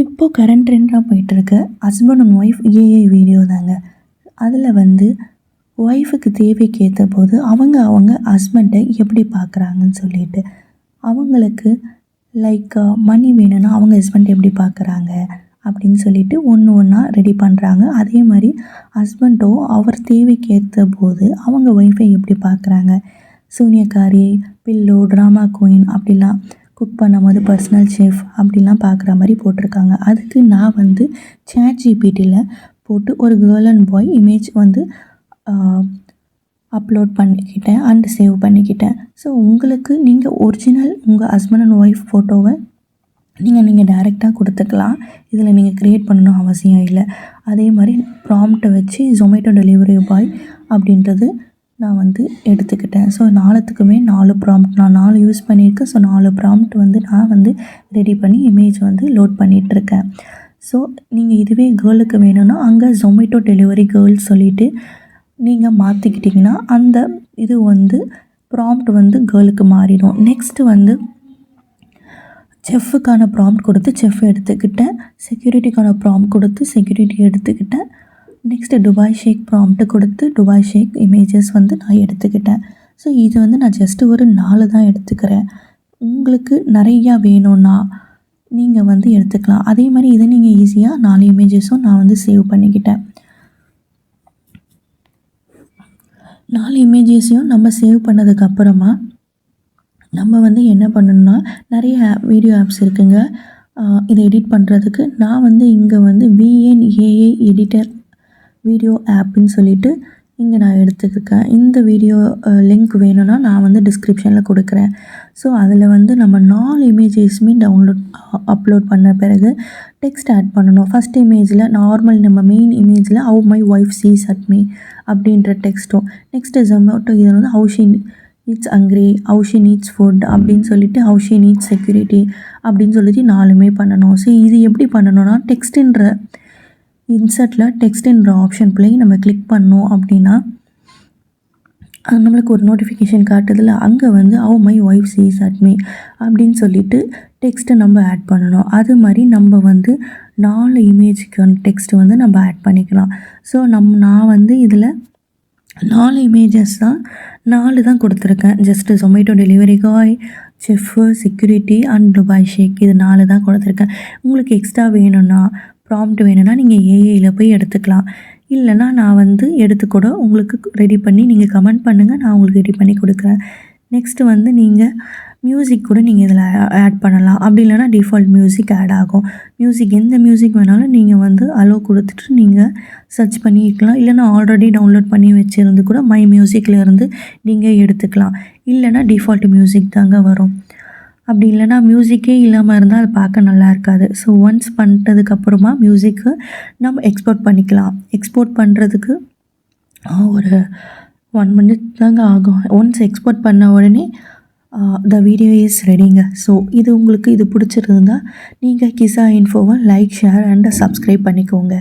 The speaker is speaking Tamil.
இப்போ கரண்ட் ட்ரெண்டாக போயிட்டுருக்கு husband and wife AI video தாங்க. அதில் வந்து ஒய்ஃபுக்கு தேவைக்கு ஏற்ற போது அவங்க ஹஸ்பண்டை எப்படி பார்க்குறாங்கன்னு சொல்லிட்டு அவங்களுக்கு லைக் மணி வேணும்னா அவங்க ஹஸ்பண்ட் எப்படி பார்க்குறாங்க அப்படின்னு சொல்லிட்டு ஒன்று ஒன்றா ரெடி பண்ணுறாங்க. அதே மாதிரி ஹஸ்பண்டோ அவர் தேவைக்கு ஏற்ற போது அவங்க ஒய்ஃபை எப்படி பார்க்குறாங்க, சூனியக்காரி, பில்லோ, ட்ராமா குயின் அப்படிலாம் குக் பண்ணும்போது பர்சனல் செஃப் அப்படிலாம் பார்க்குற மாதிரி போட்டிருக்காங்க. அதுக்கு நான் வந்து ChatGPTயில் போட்டு ஒரு கேர்ள் அண்ட் பாய் இமேஜ் வந்து அப்லோட் பண்ணிக்கிட்டேன் அண்ட் சேவ் பண்ணிக்கிட்டேன். ஸோ உங்களுக்கு நீங்கள் ஒரிஜினல் உங்கள் ஹஸ்பண்ட் அண்ட் ஒய்ஃப் ஃபோட்டோவை நீங்கள் டைரெக்டாக கொடுத்துக்கலாம். இதில் நீங்கள் க்ரியேட் பண்ணணும் அவசியம் இல்லை. அதே மாதிரி ப்ராம்ப்டை வச்சு ஜொமேட்டோ டெலிவரி பாய் அப்படின்றது நான் வந்து எடுத்துக்கிட்டேன். ஸோ 4த்துக்குமே 4 ப்ராம்ப்ட் நான் 4 யூஸ் பண்ணியிருக்கேன். ஸோ 4 ப்ராம்ப்ட் வந்து நான் வந்து ரெடி பண்ணி இமேஜ் வந்து லோட் பண்ணிகிட்ருக்கேன். ஸோ நீங்கள் இதுவே கேர்ளுக்கு வேணும்னா அங்கே ஜொமேட்டோ டெலிவரி கேர்ள் சொல்லிவிட்டு நீங்கள் மாற்றிக்கிட்டிங்கன்னா அந்த இது வந்து ப்ராம்ப்ட் வந்து கேர்ளுக்கு மாறிடும். நெக்ஸ்ட்டு வந்து செஃப்புக்கான ப்ராம்ப்ட் கொடுத்து செஃப் எடுத்துக்கிட்டேன். செக்யூரிட்டிக்கான ப்ராம்ப்ட் கொடுத்து செக்யூரிட்டி எடுத்துக்கிட்டேன். நெக்ஸ்ட்டு துபாய் ஷேக் ப்ராம்ப்ட்டு கொடுத்து துபாய் ஷேக் இமேஜஸ் வந்து நான் எடுத்துக்கிட்டேன். ஸோ இது வந்து நான் ஜஸ்ட்டு ஒரு 4 தான் எடுத்துக்கிறேன். உங்களுக்கு நிறையா வேணும்னா நீங்கள் வந்து எடுத்துக்கலாம். அதே மாதிரி இதை நீங்கள் ஈஸியாக 4 இமேஜஸும் நான் வந்து சேவ் பண்ணிக்கிட்டேன். 4 இமேஜஸையும் நம்ம சேவ் பண்ணதுக்கப்புறமா நம்ம வந்து என்ன பண்ணணும்னா நிறைய வீடியோ ஆப்ஸ் இருக்குங்க இதை எடிட் பண்ணுறதுக்கு. நான் வந்து இங்கே வந்து VNAI எடிட்டர் வீடியோ ஆப்புன்னு சொல்லிவிட்டு இங்கே நான் எடுத்துக்கிருக்கேன். இந்த வீடியோ லிங்க் வேணும்னா நான் வந்து டிஸ்கிரிப்ஷனில் கொடுக்குறேன். ஸோ அதில் வந்து நம்ம 4 இமேஜஸுமே அப்லோட் பண்ண பிறகு டெக்ஸ்ட் ஆட் பண்ணணும். ஃபஸ்ட் இமேஜில் நார்மல் நம்ம மெயின் இமேஜில் how my wife sees at me அப்படின்ற டெக்ஸ்ட்டும், நெக்ஸ்ட்டு ஜொமேட்டோ இதில் வந்து how she needs hungry, how she needs food அப்படின்னு சொல்லிட்டு ஹவ் ஷி நீட்ஸ் செக்யூரிட்டி அப்படின்னு சொல்லிட்டு 4மே பண்ணணும். ஸோ இது எப்படி பண்ணணும்னா டெக்ஸ்ட்டுன்ற இன்சர்ட்டில் டெக்ஸ்ட்டுன்ற ஆப்ஷன் போய் நம்ம கிளிக் பண்ணோம் அப்படின்னா நம்மளுக்கு ஒரு நோட்டிஃபிகேஷன் காட்டுதில்ல, அங்கே வந்து how my wife sees at me அப்படின்னு சொல்லிட்டு டெக்ஸ்ட்டை நம்ம ஆட் பண்ணணும். அது மாதிரி நம்ம வந்து 4 இமேஜுக்கான டெக்ஸ்ட்டு வந்து நம்ம ஆட் பண்ணிக்கலாம். ஸோ நான் வந்து இதில் 4 இமேஜஸ் தான் 4 தான் கொடுத்துருக்கேன். Just Zomato delivery boy, chef, security and Dubai ஷேக் இது 4 தான் கொடுத்துருக்கேன். உங்களுக்கு எக்ஸ்ட்ரா வேணும்னா ப்ராம்ப்ட் வேணும்னா நீங்கள் ஏஐயில் போய் எடுத்துக்கலாம். இல்லைனா நான் வந்து எடுத்துக்கூட உங்களுக்கு ரெடி பண்ணி நீங்கள் கமெண்ட் பண்ணுங்கள், நான் உங்களுக்கு ரெடி பண்ணி கொடுக்குறேன். நெக்ஸ்ட்டு வந்து நீங்கள் மியூசிக் கூட நீங்கள் இதில் ஆட் பண்ணலாம். அப்படி இல்லைனா டிஃபால்ட் மியூசிக் ஆட் ஆகும். மியூசிக் எந்த மியூசிக் வேணாலும் நீங்கள் வந்து அலோ கொடுத்துட்டு நீங்கள் சர்ச் பண்ணிக்கலாம். இல்லைனா ஆல்ரெடி டவுன்லோட் பண்ணி வச்சுருந்து கூட மை மியூசிக்கில் இருந்து நீங்கள் எடுத்துக்கலாம். இல்லைனா டிஃபால்ட் மியூசிக் தாங்க வரும். அப்படி இல்லைனா மியூசிக்கே இல்லாமல் இருந்தால் அது பார்க்க நல்லா இருக்காது. ஸோ ஒன்ஸ் பண்ணிட்டதுக்கப்புறமா மியூசிக்கு நம்ம எக்ஸ்போர்ட் பண்ணிக்கலாம். எக்ஸ்போர்ட் பண்ணுறதுக்கு ஒரு 1 மினிட் தாங்க ஆகும். ஒன்ஸ் எக்ஸ்போர்ட் பண்ண உடனே த வீடியோ இஸ் ரெடிங்க. ஸோ இது உங்களுக்கு இது பிடிச்சிருந்தா நீங்கள் கிசா இன்ஃபோவை லைக், ஷேர் அண்ட் சப்ஸ்கிரைப் பண்ணிக்கோங்க.